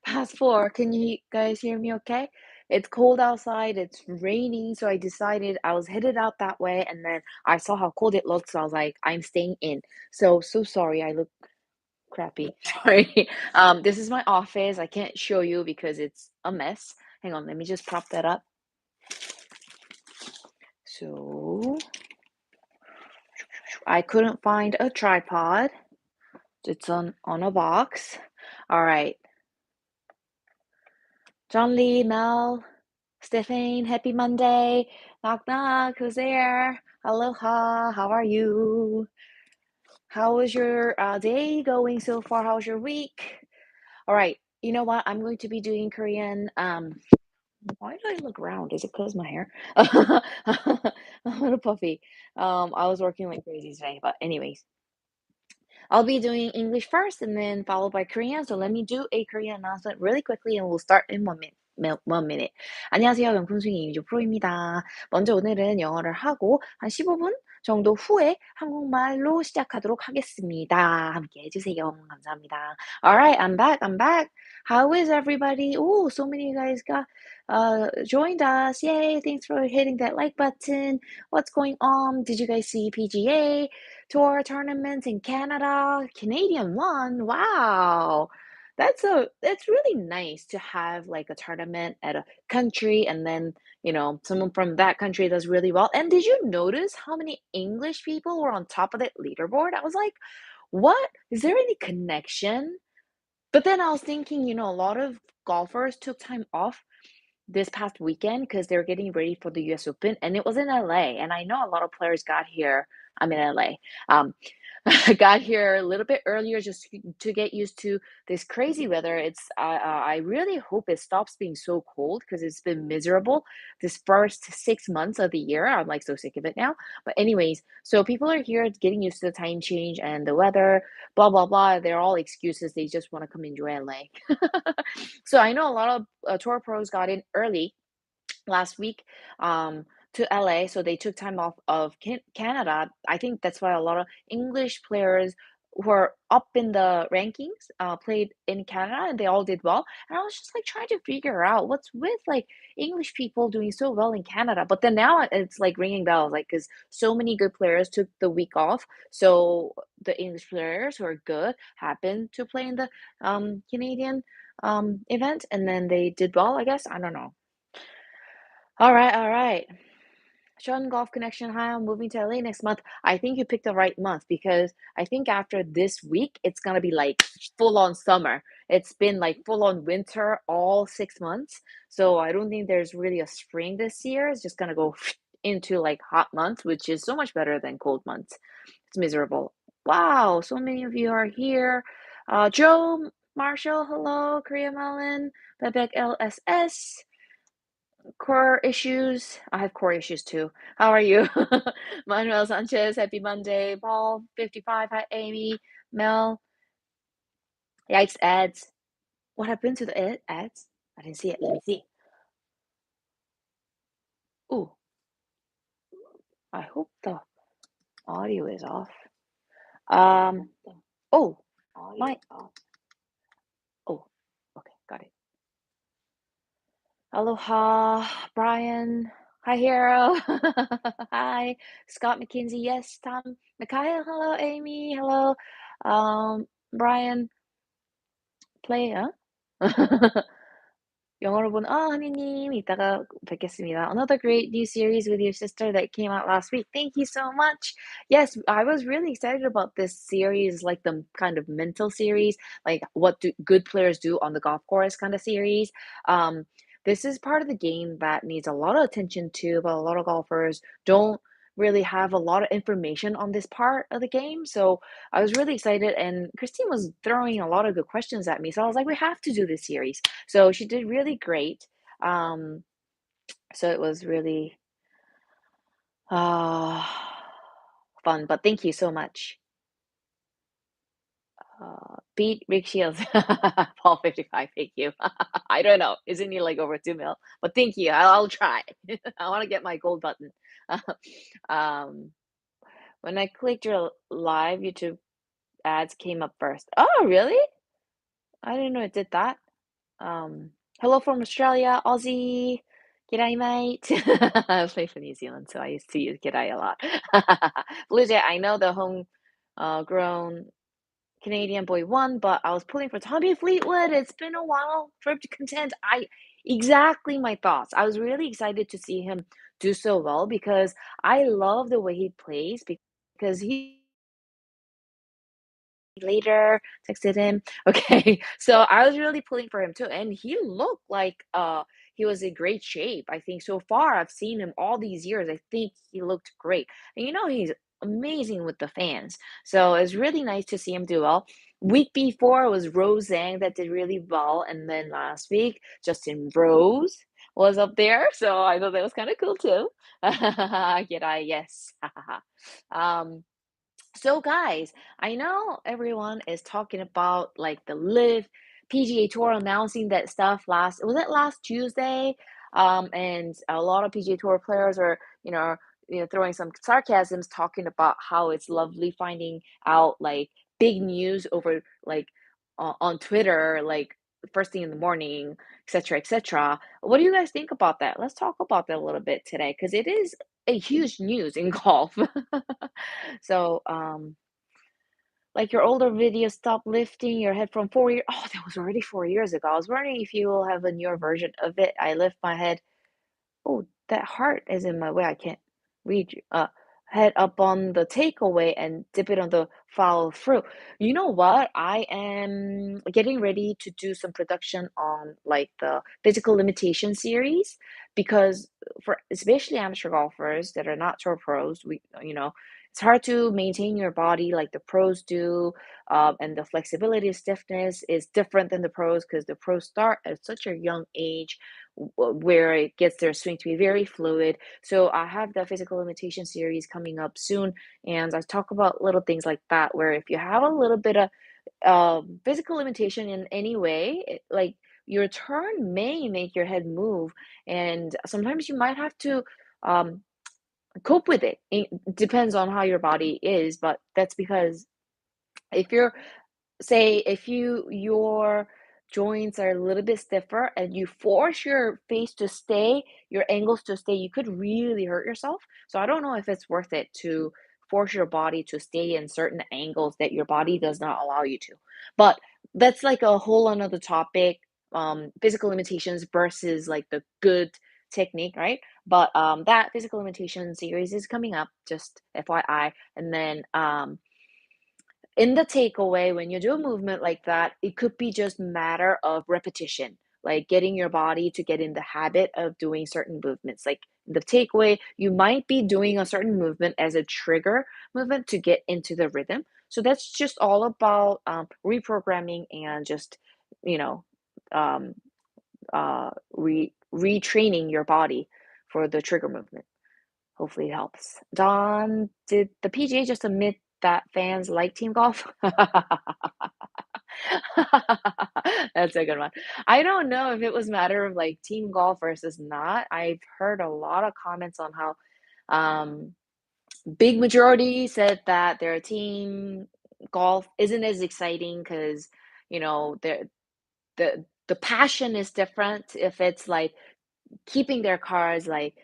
Past four. Can you guys hear me okay? It's cold outside, it's raining, so I decided I was headed out that way, and then I saw how cold it looked, so I was like, I'm staying in. So sorry, I look crappy. Sorry. This is my office. I can't show you because it's a mess. Hang on, let me just prop that up. So I couldn't find a tripod. It's on a box. All right. John Lee, Mel, Stephane, happy Monday. Knock knock, who's there? Aloha, how are you? How is your day going so far? How's your week? All right, you know what? I'm going to be doing Korean. Why do I look round? Is it because my hair? I'm a little puffy. I was working like crazy today, but anyways, I'll be doing English first and then followed by Korean. So let me do a Korean announcement really quickly and we'll start in 1 minute. 1 minute. 안녕하세요. 명품스윙 이미조 프로입니다. 먼저 오늘은 영어를 하고 한 15분 정도 후에 한국말로 시작하도록 하겠습니다. 함께 해주세요. 감사합니다. Alright, I'm back. I'm back. How is everybody? Oh, so many of you guys got joined us. Yay, thanks for hitting that like button. What's going on? Did you guys see PGA Tour tournaments in Canada? Canadian won. Wow. That's really nice to have like a tournament at a country and then, someone from that country does really well. And did you notice how many English people were on top of that leaderboard? I was like, what? Is there any connection? But then I was thinking, a lot of golfers took time off this past weekend because they're getting ready for the US Open, and it was in LA. And I know a lot of players got here. I'm in LA. Um, got here a little bit earlier just to get used to this crazy weather. I really hope it stops being so cold because it's been miserable this first 6 months of the year. I'm like so sick of it now. But anyways, so people are here getting used to the time change and the weather, blah blah blah. They're all excuses. They just want to come enjoy LA. So I know a lot of tour pros got in early last week to LA, so they took time off of Canada. I think that's why a lot of English players who are up in the rankings played in Canada and they all did well. And I was just like trying to figure out what's with like English people doing so well in Canada. But then now it's like ringing bells, like because so many good players took the week off. So the English players who are good happen to play in the Canadian event, and then they did well. I guess I don't know. All right, all right. Sean Golf Connection. Hi, I'm moving to LA next month. I think you picked the right month because I think after this week, it's gonna be like full on summer. It's been like full on winter all 6 months. So I don't think there's really a spring this year. It's just gonna go into like hot months, which is so much better than cold months. It's miserable. Wow, so many of you are here. Joe, Marshall, hello, Korea Melon, Bebek LSS. Core issues. I have core issues too. How are you? Manuel Sanchez, happy Monday. Paul, 55. Hi, Amy. Mel, yikes, ads. What happened to the ads? I didn't see it. Let me see. Ooh, I hope the audio is off. Oh, my. Oh, okay, got it. Aloha, Brian. Hi, Hero. Hi, Scott McKinsey. Yes, Tom. Mikhail. Hello, Amy. Hello, Brian. Play, 영어로 본 하니님 이따가 뵙겠습니다. Another great new series with your sister that came out last week. Thank you so much. Yes, I was really excited about this series, like the kind of mental series, like what do good players do on the golf course kind of series. This is part of the game that needs a lot of attention to, but a lot of golfers don't really have a lot of information on this part of the game. So I was really excited, and Christine was throwing a lot of good questions at me. So I was like, we have to do this series. So she did really great. Um, so it was really uh, fun. But thank you so much. Beat Rick Shields, Paul 55. Thank you. I don't know. Isn't he like over 2 mil? But thank you. I'll try. I want to get my gold button. um, when I clicked your live, YouTube ads came up first. Oh, really? I didn't know it did that. Um, Hello from Australia, Aussie. G'day, mate. I play for New Zealand, so I used to use g'day a lot. Blue Jay, I know the home grown Canadian boy won, but I was pulling for Tommy Fleetwood. It's been a while for him to contend. Exactly my thoughts. I was really excited to see him do so well because I love the way he plays because he later texted him. Okay. So I was really pulling for him too. And he looked like he was in great shape. I think so far I've seen him all these years. I think he looked great. And he's amazing with the fans. So it's really nice to see him do well. Week before was Rose Zhang that did really well. And then last week, Justin Rose was up there. So I thought that was kind of cool too. G'day, yes. um so guys, I know everyone is talking about like the Live PGA Tour announcing that stuff last Tuesday? And a lot of PGA Tour players are, throwing some sarcasms talking about how it's lovely finding out like big news over like on Twitter, like first thing in the morning, etc., etc. What do you guys think about that? Let's talk about that a little bit today because it is a huge news in golf. So, like your older video, stop lifting your head from 4 years. Oh, that was already 4 years ago. I was wondering if you will have a newer version of it. I lift my head. Oh, that heart is in my way. I can't read you. Head up on the takeaway and dip it on the follow through. You know what? I am getting ready to do some production on like the physical limitation series because for especially amateur golfers that are not tour pros, it's hard to maintain your body like the pros do, and the flexibility stiffness is different than the pros because the pros start at such a young age where it gets their swing to be very fluid. So I have the physical limitation series coming up soon, and I talk about little things like that. Where if you have a little bit of physical limitation in any way, like your turn may make your head move, and sometimes you might have to um, cope with it. It depends on how your body is, but that's because if you're say if your joints are a little bit stiffer and you force your face to stay, your angles to stay, you could really hurt yourself. So I don't know if it's worth it to force your body to stay in certain angles that your body does not allow you to. But that's like a whole another topic. Physical limitations versus like the good technique, right? But that physical limitation series is coming up, just FYI. And then in the takeaway, when you do a movement like that, it could be just matter of repetition, like getting your body to get in the habit of doing certain movements. Like the takeaway, you might be doing a certain movement as a trigger movement to get into the rhythm. So that's just all about reprogramming and just, you know, um, retraining your body for the trigger movement. Hopefully it helps. Don, did the PGA just admit that fans like team golf? That's a good one. I don't know if it was matter of like team golf versus not. I've heard a lot of comments on how um, big majority said that their team golf isn't as exciting because the passion is different if it's like keeping their cars, like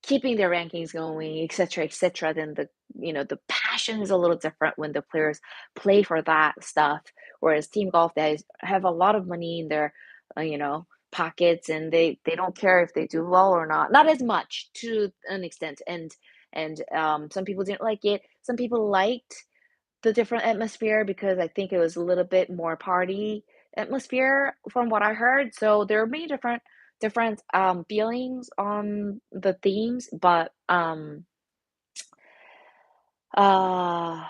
keeping their rankings going, et cetera, then the passion is a little different when the players play for that stuff. Whereas team golf, they have a lot of money in their, pockets, and they don't care if they do well or not. Not as much to an extent, and some people didn't like it. Some people liked the different atmosphere because I think it was a little bit more party atmosphere from what I heard. So there are many different feelings on the themes, but uh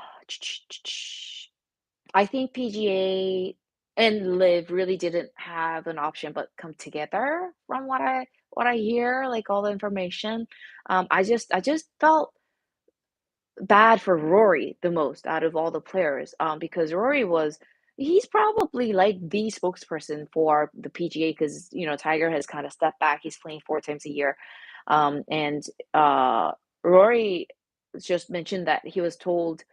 I think PGA and Live really didn't have an option but come together from what I hear, like all the information. I just felt bad for Rory the most out of all the players, because he's probably like the spokesperson for the PGA because Tiger has kind of stepped back. He's playing 4 times a year, and Rory just mentioned that he was told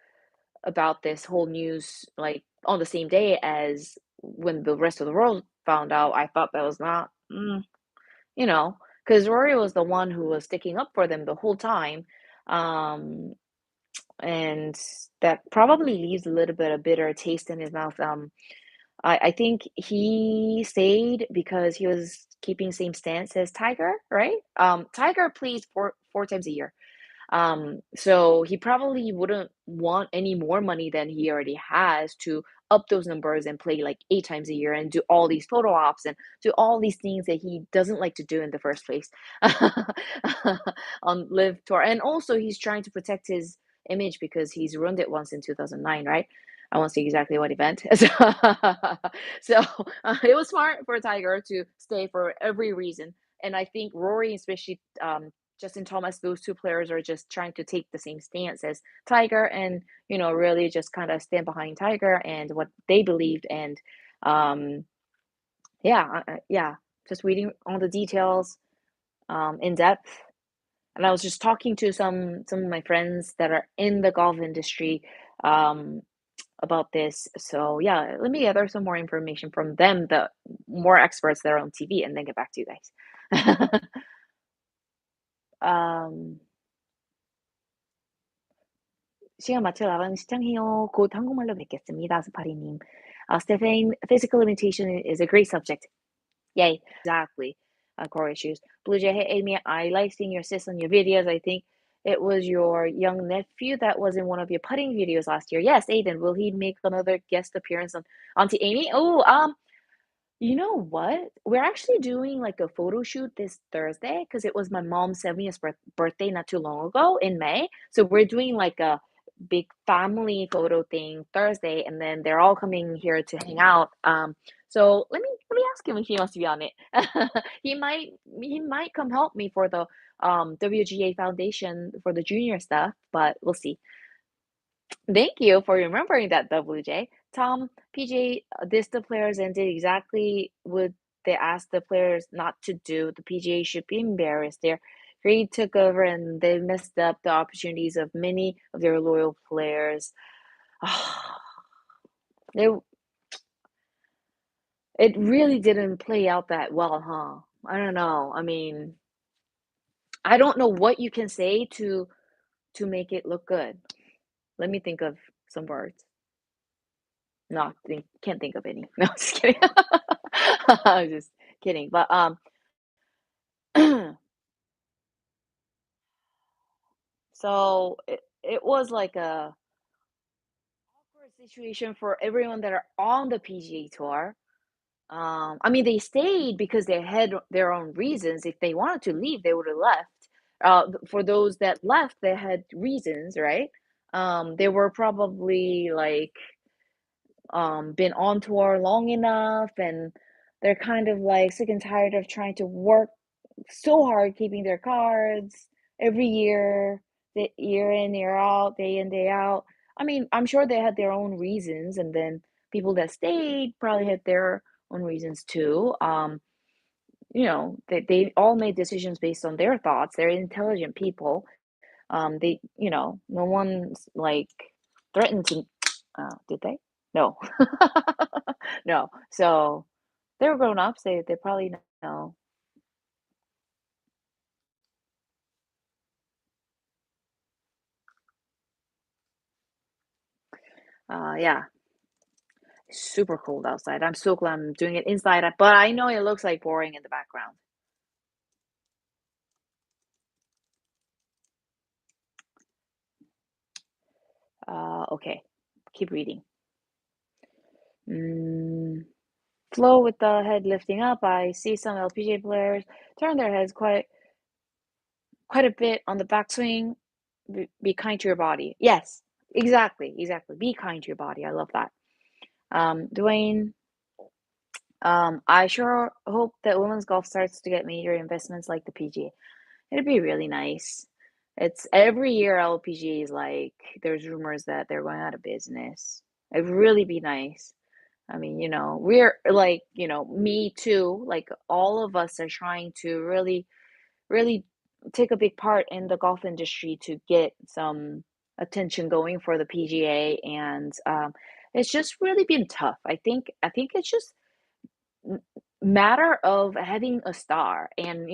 about this whole news like on the same day as when the rest of the world found out, I thought that was not, you know, because Rory was the one who was sticking up for them the whole time. Um, and that probably leaves a little bit of bitter taste in his mouth. I think he stayed because he was keeping same stance as Tiger, right? Tiger plays four times a year. So he probably wouldn't want any more money than he already has to up those numbers and play like 8 times a year and do all these photo ops and do all these things that he doesn't like to do in the first place on live tour. And also he's trying to protect his image because he's ruined it once in 2009, right? I won't say exactly what event. So it was smart for Tiger to stay for every reason. And I think Rory, especially Justin Thomas, those two players are just trying to take the same stance as Tiger and, really just kind of stand behind Tiger and what they believed. And yeah, just reading all the details in depth. And I was just talking to some of my friends that are in the golf industry um, about this. So yeah, let me gather some more information from them, the more experts that are on TV, and then get back to you guys. um, 시간 맞춰 나가는 시청해요. 곧 한국말로 뵙겠습니다. 스파리님. Stefan, physical limitation is a great subject. Yay. Exactly. Core issues. Blue Jay, hey, Amy, I like seeing your sis on your videos. I think it was your young nephew that was in one of your putting videos last year. Yes, Aiden, will he make another guest appearance on Auntie Amy? Oh, you know what? We're actually doing like a photo shoot this Thursday because it was my mom's 70th birthday not too long ago in May. So we're doing like a big family photo thing Thursday, and then they're all coming here to hang out. So let me ask him if he wants to be on it. he might he might come help me for the WGA Foundation for the junior stuff, but we'll see. Thank you for remembering that, WJ. Tom, PGA dissed the players and did exactly what they asked the players not to do. The PGA should be embarrassed. Their greed took over and they messed up the opportunities of many of their loyal players. They, it really didn't play out that well, huh? I don't know. I mean, I don't know what you can say to make it look good. Let me think of some words. No, can't think of any. No, just kidding. I'm just kidding. But so it was like a awkward situation for everyone that are on the PGA tour. I mean, they stayed because they had their own reasons. If they wanted to leave, they would have left. For those that left, they had reasons, right? They were probably like been on tour long enough and they're kind of like sick and tired of trying to work so hard keeping their cards every year, the year in, year out, day in, day out. I mean, I'm sure they had their own reasons, and then people that stayed probably had their own reasons too. They all made decisions based on their thoughts. They're intelligent people. No one's like threatened to, did they? No. No. So they're grown ups. They probably know. Yeah. Super cold outside. I'm so glad I'm doing it inside, but I know it looks like boring in the background. Okay. Keep reading. Flow with the head lifting up. I see some LPGA players turn their heads quite a bit on the backswing. Be kind to your body. Yes, exactly. Be kind to your body. I love that. Dwayne, I sure hope that women's golf starts to get major investments like the PGA. It'd be really nice. It's every year LPGA is like, there's rumors that they're going out of business. It'd really be nice. I mean, we're like, me too, like all of us are trying to really, really take a big part in the golf industry to get some attention going for the PGA. And It's just really been tough. I think it's just m matter of having a star and,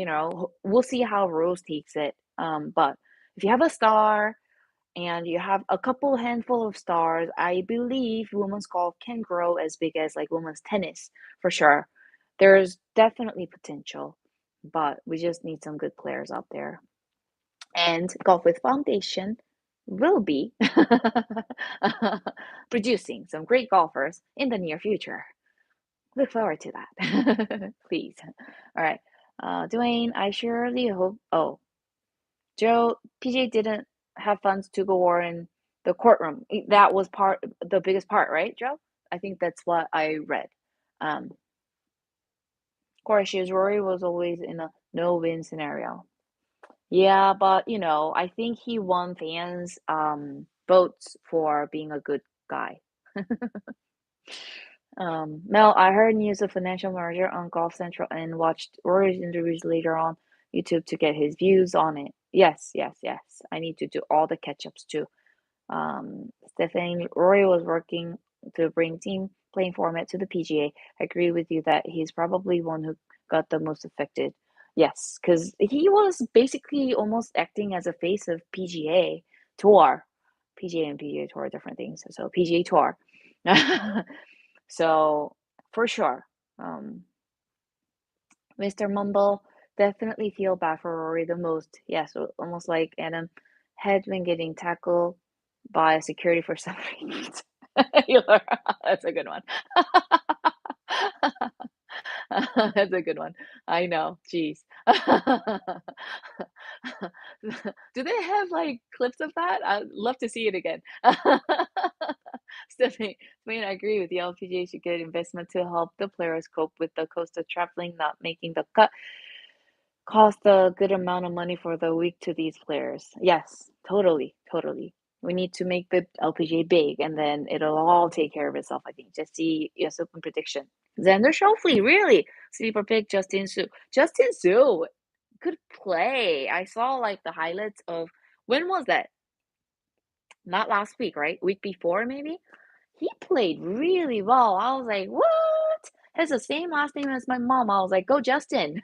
we'll see how Rose takes it, but if you have a star and you have a couple handful of stars, I believe women's golf can grow as big as, like, women's tennis for sure. There's definitely potential, but we just need some good players out there. And Golf with Foundation will be producing some great golfers in the near future. Look forward to that. Please. All right. Dwayne, I surely hope. Oh, Joe, PJ didn't have funds to go in the courtroom. That was the biggest part, right, Joe? I think that's what I read. Of course, Rory was always in a no-win scenario. Yeah, but I think he won fans votes for being a good guy. Mel, I heard news of financial merger on Golf Central and watched Rory's interviews later on YouTube to get his views on it. Yes, yes, yes. I need to do all the catch-ups too. Stephanie, Rory was working to bring team playing format to the PGA. I agree with you that he's probably one who got the most affected. Yes, because he was basically almost acting as a face of PGA Tour. PGA and PGA Tour are different things. So PGA Tour. So for sure, Mr. Mumble, definitely feel bad for Rory the most. Yes, almost like Adam had been getting tackled by security for some reason. That's a good one. That's a good one. I know. Jeez. Do they have like clips of that? I'd love to see it again. Stephanie, I mean, I agree with the LPGA should get investment to help the players cope with the cost of traveling, not making the cut cost a good amount of money for the week to these players. Yes, totally, totally. We need to make the LPGA big, and then it'll all take care of itself. I think. Just see yes, open prediction. Xander Schauffele, really sleeper pick. Justin Su. Justin Su could play. I saw like the highlights of when was that? Not last week, right? Week before, maybe. He played really well. I was like, what? Has the same last name as my mom. I was like, go Justin.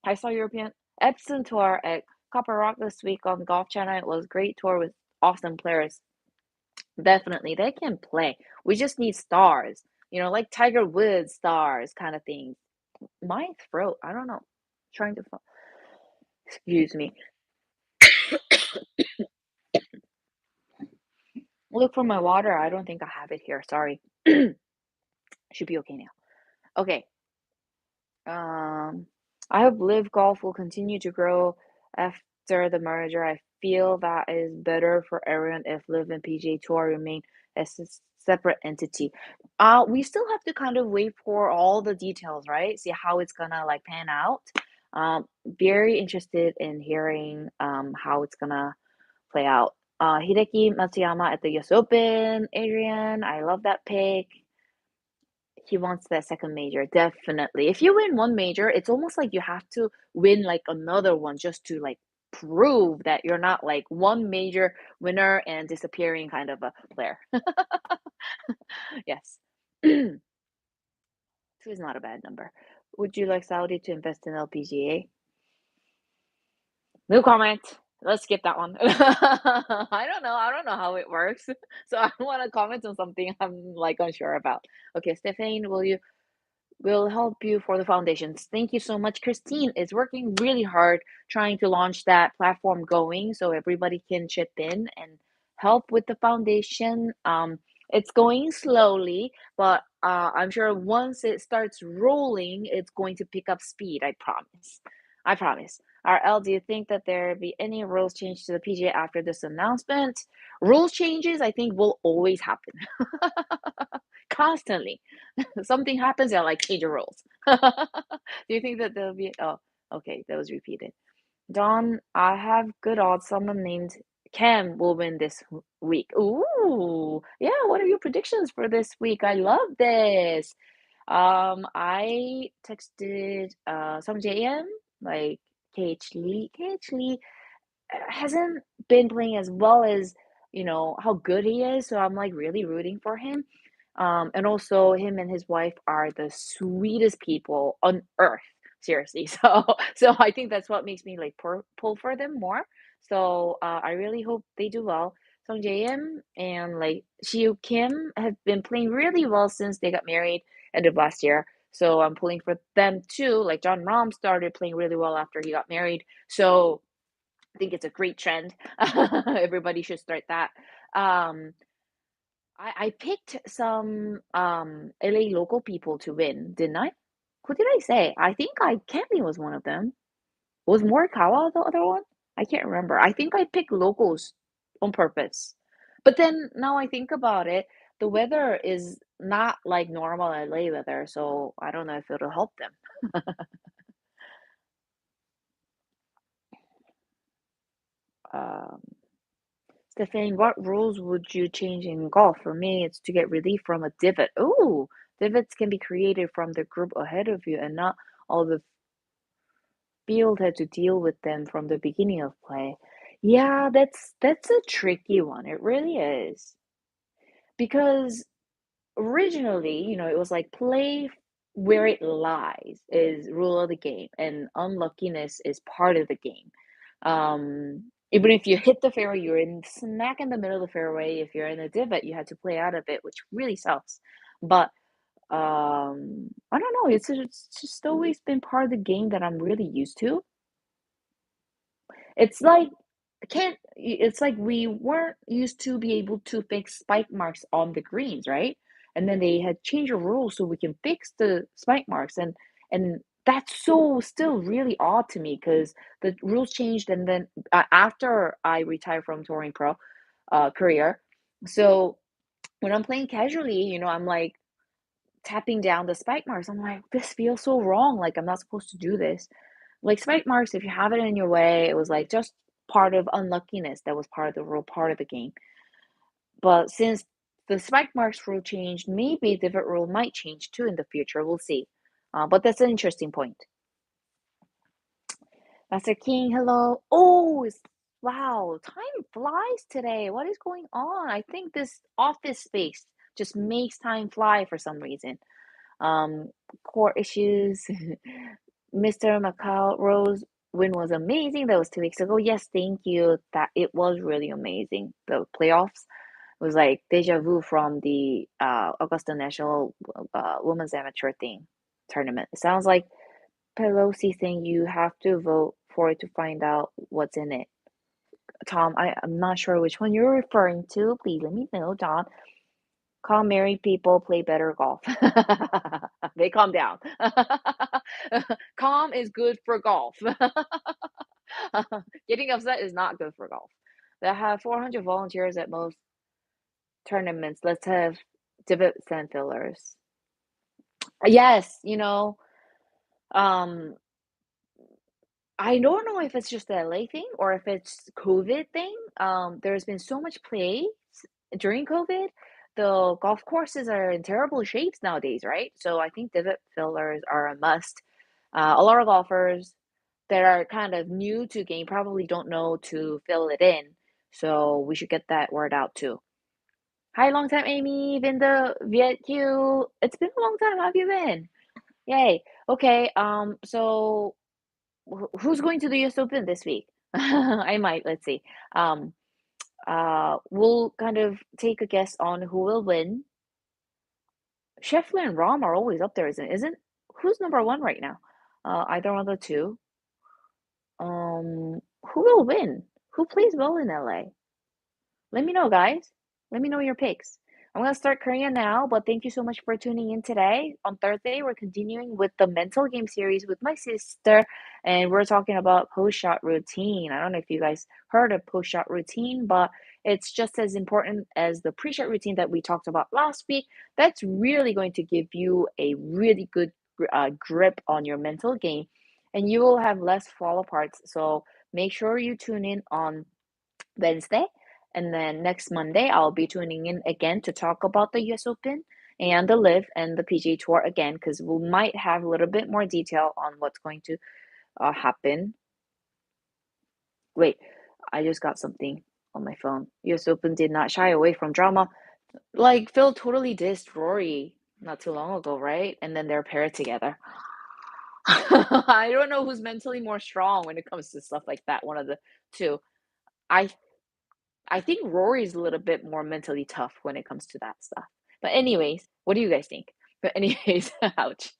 I saw European Epson tour at Copper Rock this week on Golf Channel. It was a great tour with awesome players. Definitely, they can play. We just need stars, like Tiger Woods stars kind of thing. My throat, I don't know. Trying to, excuse me. Look for my water. I don't think I have it here. Sorry. Should be okay now. Okay. I hope Live Golf will continue to grow after the merger. I feel that is better for everyone if Live and PGA Tour remain as a separate entity. We still have to kind of wait for all the details, right? See how it's gonna like pan out. Very interested in hearing how it's gonna play out. Hideki Matsuyama at the US Open. Adrian, I love that pick. He wants that second major, definitely. If you win one major, it's almost like you have to win like another one just to like prove that you're not like one major winner and disappearing kind of a player. Yes. Two is not a bad number. Would you like Saudi to invest in LPGA? No comment. Let's skip that one. I don't know. I don't know how it works. So I don't want to comment on something I'm like unsure about. Okay, Stephane, will help you for the foundations. Thank you so much. Christine is working really hard trying to launch that platform going so everybody can chip in and help with the foundation. It's going slowly, but I'm sure once it starts rolling, it's going to pick up speed. I promise. I promise. RL, do you think that there be any rules change to the PGA after this announcement? Rules changes, I think, will always happen. Constantly. Something happens and like change the rules. Do you think that there'll be? Oh, okay, that was repeated. Don, I have good odds. Someone named Cam will win this week. Ooh, yeah. What are your predictions for this week? I love this. I texted some JM like KH Lee. KH Lee hasn't been playing as well as how good he is. So I'm like really rooting for him. And also him and his wife are the sweetest people on earth. Seriously. So I think that's what makes me like pull for them more. So I really hope they do well. Song Jae-im and like Siu Kim have been playing really well since they got married end of last year. So I'm pulling for them too. Like John Rahm started playing really well after he got married. So I think it's a great trend. Everybody should start that. Um, I picked some LA local people to win, didn't I? Who did I say? I think Kenley was one of them. Was Morikawa the other one? I can't remember. I think I picked locals on purpose. But then now I think about it, the weather is not like normal LA weather, so I don't know if it'll help them. Um, Stephanie, what rules would you change in golf? For me, it's to get relief from a divot. Ooh, divots can be created from the group ahead of you, and not all the field had to deal with them from the beginning of play. Yeah, that's a tricky one. It really is. Because originally, it was like play where it lies is rule of the game, and unluckiness is part of the game. Even if you hit the fairway, you're in smack in the middle of the fairway. If you're in a divot, you had to play out of it, which really sucks. But I don't know. It's just always been part of the game that I'm really used to. It's like can't it's like we weren't used to be able to fix spike marks on the greens, right? And then they had changed the rules so we can fix the spike marks, and that's so still really odd to me because the rules changed, and then after I retired from touring pro career, so when I'm playing casually, I'm like tapping down the spike marks. I'm like, this feels so wrong. Like I'm not supposed to do this. Like spike marks, if you have it in your way, it was like just part of unluckiness. That was part of the rule, part of the game. But since the spike marks rule changed, maybe the different rule might change too in the future. We'll see. But that's an interesting point. Master King, hello. Oh, wow, time flies today. What is going on? I think this office space just makes time fly for some reason. Um, Core issues. Mr. Macau Rose win was amazing. That was 2 weeks ago. Yes, thank you. That it was really amazing. The playoffs was like deja vu from the Augusta National Women's Amateur thing tournament. It sounds like Pelosi saying you have to vote for it to find out what's in it. Tom, I'm not sure which one you're referring to. Please let me know, Tom. Calm married people play better golf. They calm down. Calm is good for golf. Getting upset is not good for golf. They have 400 volunteers at most tournaments. Let's have divot sand fillers. Yes, um, I don't know if it's just the LA thing or if it's COVID thing. There's been so much play during COVID. The golf courses are in terrible shapes nowadays, right? So I think divot fillers are a must. A lot of golfers that are kind of new to game probably don't know to fill it in. So we should get that word out too. Hi, long time Amy, Vinda, Viet Q. It's been a long time. How have you been? Yay. Okay. So who's going to the US Open this week? I might. Let's see. Um, we'll kind of take a guess on who will win. Scheffler and Rahm are always up there, isn't? Who's number one right now? Either one of the two. Who will win? Who plays well in LA? Let me know, guys. Let me know your picks. I'm going to start Korean now, but thank you so much for tuning in today. On Thursday, we're continuing with the mental game series with my sister, and we're talking about post shot routine. I don't know if you guys heard of post shot routine, but it's just as important as the pre shot routine that we talked about last week. That's really going to give you a really good grip on your mental game, and you will have less fall aparts. So make sure you tune in on Wednesday. And then next Monday, I'll be tuning in again to talk about the US Open and the LIV and the PGA Tour again, because we might have a little bit more detail on what's going to happen. Wait, I just got something. on my phone. US Open did not shy away from drama. Like Phil totally dissed Rory not too long ago, right? And then they're paired together. I don't know who's mentally more strong when it comes to stuff like that. One of the two. I I think Rory's a little bit more mentally tough when it comes to that stuff. But anyways, what do you guys think? But anyways, ouch.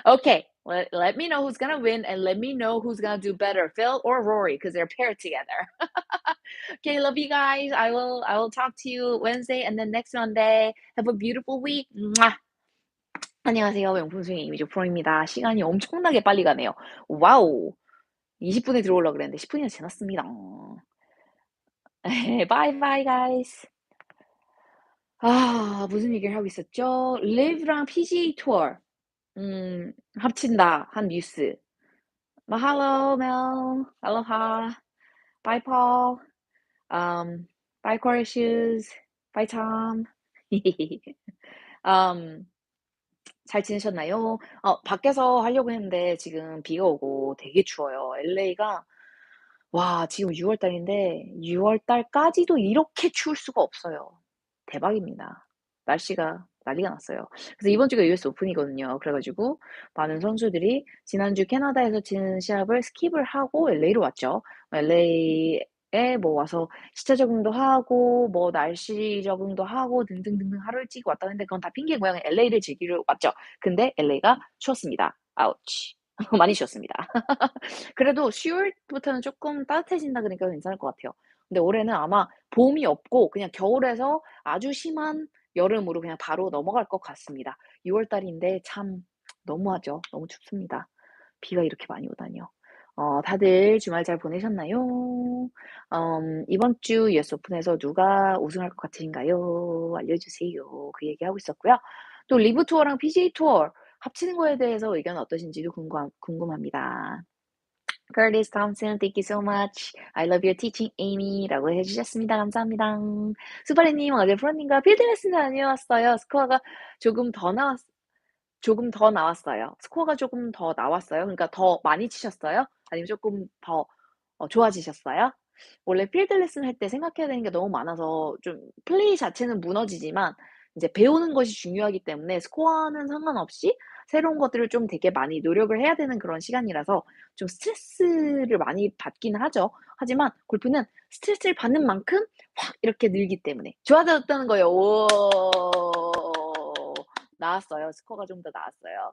Okay, let me know who's gonna win and let me know who's gonna do better, Phil or Rory, because they're paired together. Okay, love you guys. I will talk to you Wednesday and then next Monday. Have a beautiful week. Mwah. 안녕하세요. 명품스윙 이미지 프로입니다. 시간이 엄청나게 빨리 가네요. 와우. 20분에 들어오려고 그랬는데 10분이나 지났습니다. Bye bye guys. 무슨 얘기를 하고 있었죠? LIV랑 PGA 투어 합친다 한 뉴스. Mahalo, Mel. Aloha. Bye, Paul. Bye, Corey Shoes. Bye, Tom. 음, 잘 지내셨나요? 밖에서 하려고 했는데 지금 비가 오고 되게 추워요. LA가 와, 지금 6월 달인데 6월 달까지도 이렇게 추울 수가 없어요. 대박입니다. 날씨가 난리가 났어요. 그래서 이번 주가 US 오픈이거든요. 그래 가지고 많은 선수들이 지난주 캐나다에서 치는 시합을 스킵을 하고 LA로 왔죠. LA에 뭐 와서 시차 적응도 하고 뭐 날씨 적응도 하고 등등등등 하루 일찍 왔다 갔는데 그건 다 핑계 고양이 LA를 즐기러 왔죠. 근데 LA가 추웠습니다. 아우치. 많이 추웠습니다. 그래도 10월부터는 쪼끔 따뜻해진다 그러니까 괜찮을 것 같아요. 근데 올해는 아마 봄이 없고 그냥 겨울에서 아주 심한 여름으로 그냥 바로 넘어갈 것 같습니다. 6월 달인데 참 너무하죠. 너무 춥습니다. 비가 이렇게 많이 오다니요. 다들 주말 잘 보내셨나요? 이번 주 US 오픈에서 누가 우승할 것 같으신가요? 알려주세요. 그 얘기하고 있었고요. 또 리브 투어랑 PGA 투어 합치는 거에 대해서 의견 어떠신지도 궁금합니다. Curtis Thompson, thank you so much. I love your teaching, Amy라고 해주셨습니다. 감사합니다. 수바리님, 어제 프로님과 필드 레슨 다녀왔어요. 스코어가 조금 더 나왔어요. 스코어가 조금 더 나왔어요. 그러니까 더 많이 치셨어요? 아니면 조금 더 좋아지셨어요? 원래 필드 레슨 할 때 생각해야 되는 게 너무 많아서 좀 플레이 자체는 무너지지만 이제 배우는 것이 중요하기 때문에 스코어는 상관없이 새로운 것들을 좀 되게 많이 노력을 해야 되는 그런 시간이라서 좀 스트레스를 많이 받긴 하죠. 하지만 골프는 스트레스를 받는 만큼 확 이렇게 늘기 때문에 좋아졌다는 거예요. 오. 나왔어요. 스코어가 좀 더 나왔어요.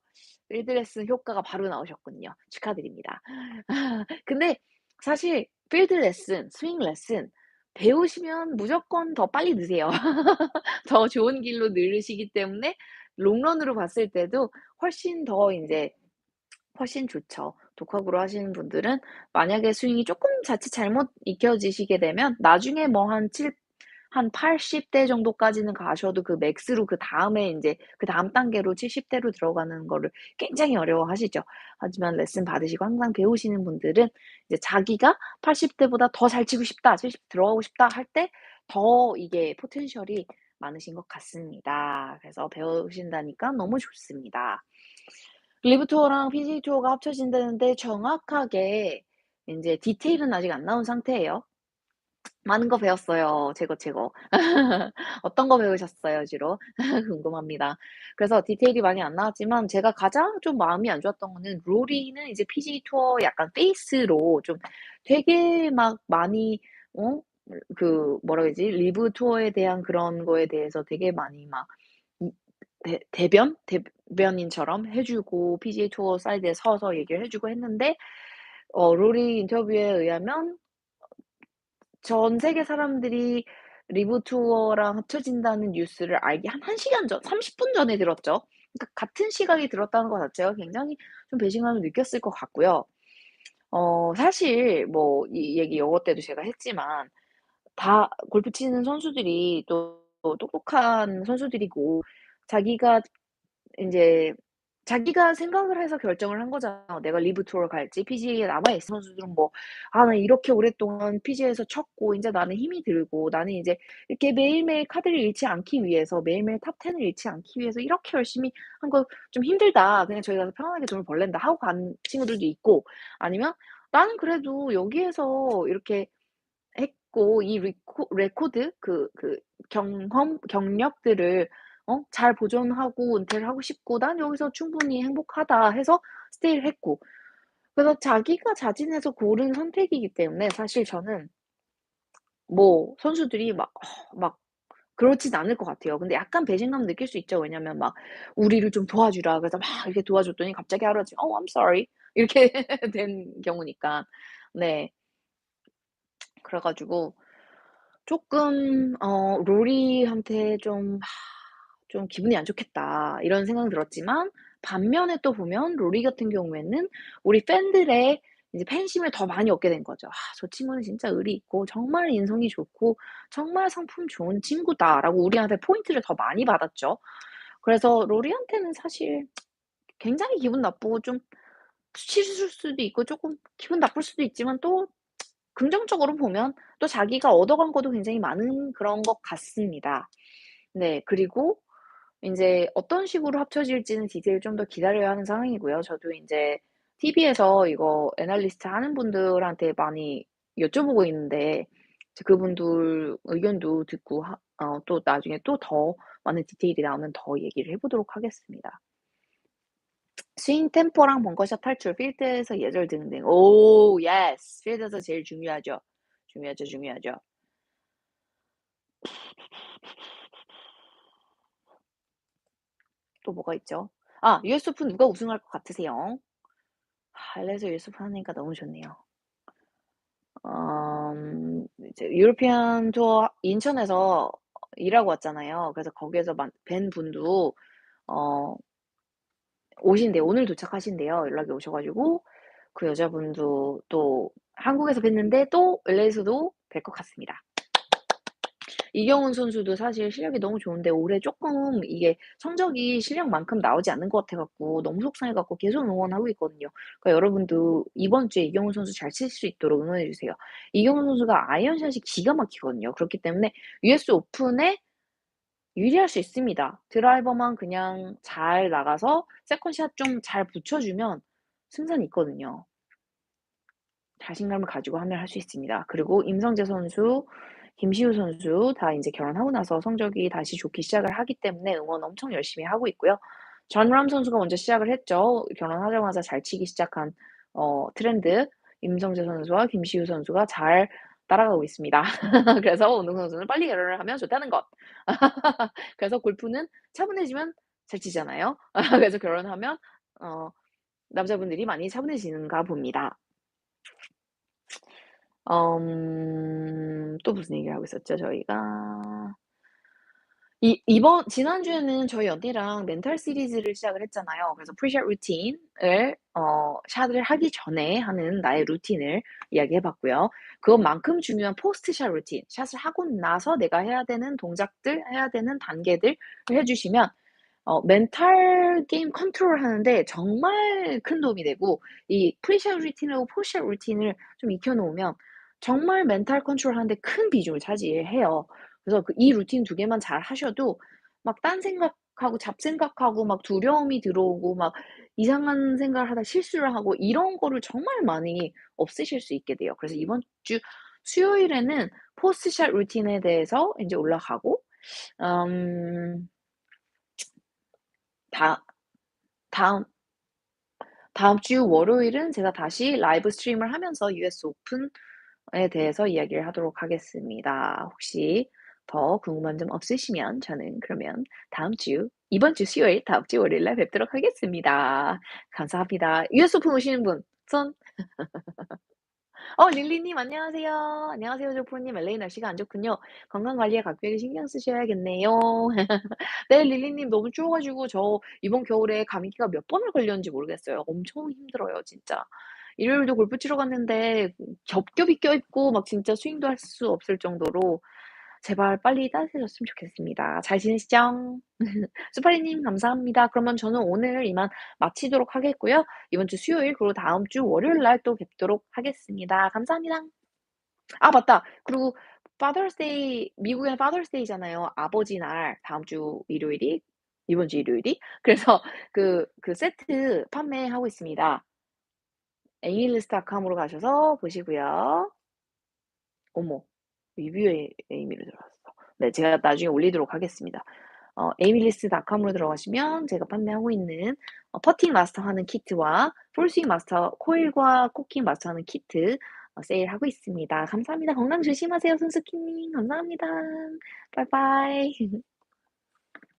필드 레슨 효과가 바로 나오셨군요. 축하드립니다. 근데 사실 필드 레슨, 스윙 레슨 배우시면 무조건 더 빨리 느세요. 더 좋은 길로 늘으시기 때문에 롱런으로 봤을 때도 훨씬 더 인제 훨씬 좋죠. 독학으로 하시는 분들은 만약에 스윙이 쪼끔 자칫 잘못 익혀지시게 되면 나중에 뭐 한 80대 정도까지는 가셔도 그 맥스로 그다음에 인제 그다음 단계로 70 대로 들어가는 거를 굉장히 어려워하시죠. 하지만 레슨 받으시고 항상 배우시는 분들은 이제 자기가 80 대보다 더 잘 치고 싶다, 70 들어가고 싶다 할 때 더 이게 포텐셜이 많으신 것 같습니다. 그래서 배우신다니까 너무 좋습니다. 리브 투어랑 PGA 투어가 합쳐진다는데 정확하게 인제 디테일은 아직 안 나온 상태예요. 많은 거 배웠어요. 제거. 어떤 거 배우셨어요 주로? 궁금합니다. 그래서 디테일이 많이 안 나왔지만 제가 가장 좀 마음이 안 좋았던 거는 로리는 이제 PGA 투어 약간 페이스로 좀 되게 막 많이 뭐라 그러지? 리브 투어에 대한 그런 거에 대해서 되게 많이 막 이 대변인처럼 해 주고 PGA 투어 사이드에 서서 얘기를 해 주고 했는데 로리 인터뷰에 의하면 전 세계 사람들이 리브 투어랑 합쳐진다는 뉴스를 알기 한 1 시간 전 30분 전에 들었죠. 그러니까 같은 시각이 들었다는 것 자체가 굉장히 좀 배신감을 느꼈을 것 같고요. 사실 뭐 이 얘기 요거 때도 제가 했지만 다 골프 치는 선수들이 또 똑똑한 선수들이고 자기가 인제 자기가 생각을 해서 결정을 한 거잖아요. 내가 리브 투어를 갈지 PGA에 남아 있는 선수들은 뭐 '아 나 이렇게 오랫동안 PGA에서 쳤고 인제 나는 힘이 들고 나는 이제 이렇게 매일매일 카드를 잃지 않기 위해서 매일매일 탑 10을 잃지 않기 위해서 이렇게 열심히 한 거 좀 힘들다. 그냥 저기 가서 편안하게 돈을 벌랜다.' 하고 간 친구들도 있고 아니면 '나는 그래도 여기에서 이렇게 있고 이 레코드 경력들을 잘 보존하고 은퇴를 하고 싶고 '난 여기서 충분히 행복하다.' 해서 스테이를 했고 그래서 자기가 자진해서 고른 선택이기 때문에 사실 저는 뭐 선수들이 막 그렇진 않을 것 같아요. 근데 약간 배신감 느낄 수 있죠. 왜냐면 막 "우리를 좀 도와주라." 그래서 막 이렇게 도와줬더니 갑자기 하루아침에 "Oh I'm sorry." 이렇게 된 경우니까. 네. 그래 가지고 쪼끔 '로리한테 좀 기분이 안 좋겠다.' 이런 생각이 들었지만 반면에 또 보면 로리 같은 경우에는 우리 팬들의 이제 팬심을 더 많이 얻게 된 거죠. '아 저 친구는 진짜 의리 있고 정말 인성이 좋고 정말 성품 좋은 친구다.'라고 우리한테 포인트를 더 많이 받았죠. 그래서 로리한테는 사실 굉장히 기분 나쁘고 좀 수치스러울 수도 있고 쪼끔 기분 나쁠 수도 있지만 또 긍정적으로 보면 또 자기가 얻어간 것도 굉장히 많은 그런 것 같습니다. 네. 그리고 인제 어떤 식으로 합쳐질지는 디테일 좀 더 기다려야 하는 상황이고요. 저도 인제 TV에서 이거 애널리스트 하는 분들한테 많이 여쭤보고 있는데 이제 그분들 의견도 듣고 또 나중에 또 더 많은 디테일이 나오면 더 얘기를 해 보도록 하겠습니다. 스윙 템포랑 벙커샷 탈출, 필드에서 예절 등등. 오 예스. 필드에서 제일 중요하죠. 중요하죠, 중요하죠. 또 뭐가 있죠? US 오픈 누가 우승할 것 같으세요? LA에서 US 오픈 하니까 너무 좋네요. 이제 유러피안 투어 인천에서 일하고 왔잖아요. 그래서 거기에서 뵌 분도 어 오신대요. 오늘 도착하신대요. 연락이 오셔 가지고 그 여자분도 또 한국에서 뵀는데 또 LA에서도 뵐 것 같습니다. 이경훈 선수도 사실 실력이 너무 좋은데 올해 쪼끔 이게 성적이 실력만큼 나오지 않는 것 같아 갖고 너무 속상해 갖고 계속 응원하고 있거든요. 그러니까 여러분도 이번 주에 이경훈 선수 잘 칠 수 있도록 응원해 주세요. 이경훈 선수가 아이언샷이 기가 막히거든요. 그렇기 때문에 US 오픈에 유리할 수 있습니다. 드라이버만 그냥 잘 나가서 세컨샷 좀 잘 붙여주면 승산이 있거든요. 자신감을 가지고 하면 할 수 있습니다. 그리고 임성재 선수, 김시우 선수 다 인제 결혼하고 나서 성적이 다시 좋기 시작을 하기 때문에 응원 엄청 열심히 하고 있고요. 존 람 선수가 먼저 시작을 했죠. 결혼하자마자 잘 치기 시작한 트렌드. 임성재 선수와 김시우 선수가 잘 따라가고 있습니다. 그래서 운동선수는 빨리 결혼을 하면 좋다는 것. 그래서 골프는 차분해지면 잘 치잖아요. 그래서 결혼하면 어 남자분들이 많이 차분해지는가 봅니다. 또 무슨 얘기를 하고 있었죠 저희가. 이번 지난주에는 저희 언니랑 멘탈 시리즈를 시작을 했잖아요. 그래서 프리샷 루틴을 샷을 하기 전에 하는 나의 루틴을 이야기해 봤고요. 그것만큼 중요한 포스트 샷 루틴, 샷을 하고 나서 내가 해야 되는 동작들, 해야 되는 단계들을 해 주시면 멘탈 게임 컨트롤하는데 정말 큰 도움이 되고 이 프리샷 루틴하고 포스트 샷 루틴을 좀 익혀 놓으면 정말 멘탈 컨트롤하는 데 큰 비중을 차지해요. 그래서 이 루틴 두 개만 잘 하셔도 막 딴 생각하고 잡생각하고 막 두려움이 들어오고 막 이상한 생각을 하다 실수를 하고 이런 거를 정말 많이 없애실 수 있게 돼요. 그래서 이번 주 수요일에는 포스트 샷 루틴에 대해서 인제 올라가고 음 다 다음 다음 주 월요일은 제가 다시 라이브 스트림을 하면서 US 오픈에 대해서 이야기를 하도록 하겠습니다. 혹시 더 궁금한 점 없으시면 저는 그러면 이번 주 수요일 다음 주 월요일 날 뵙도록 하겠습니다. 감사합니다. US 오픈 오시는 분 손. 릴리님 안녕하세요. 안녕하세요 조프로님. LA 날씨가 안 좋군요. 건강 관리에 각별히 신경 쓰셔야겠네요. 네 릴리님 너무 추워 가지고 저 이번 겨울에 감기가 몇 번을 걸렸는지 모르겠어요. 엄청 힘들어요 진짜. 일요일도 골프 치러 갔는데 겹겹이 껴입고 막 진짜 스윙도 할 수 없을 정도로 제발 빨리 따뜻해졌으면 좋겠습니다. 잘 지내시죠? 수파리님 감사합니다. 그러면 저는 오늘 이만 마치도록 하겠고요. 이번 주 수요일 그리고 다음 주 월요일 날 또 뵙도록 하겠습니다. 감사합니다. 맞다. 그리고 파더스 데이 미국에는 파더스 데이잖아요. 아버지 날 다음 주 일요일이 이번 주 일요일이. 그래서 그 세트 판매하고 있습니다. 에이밀리스트닷컴으로 가셔서 보시고요. 어머. 리뷰에 에이미로 들어갔어. 네, 제가 나중에 올리도록 하겠습니다. 에이밀리스닷컴으로 들어가시면 제가 판매하고 있는 퍼팅 마스터 하는 키트와 풀스윙 마스터 코일과 코킹 마스터 하는 키트 세일하고 있습니다. 감사합니다. 건강 조심하세요, 손스키님. 감사합니다. 바이바이.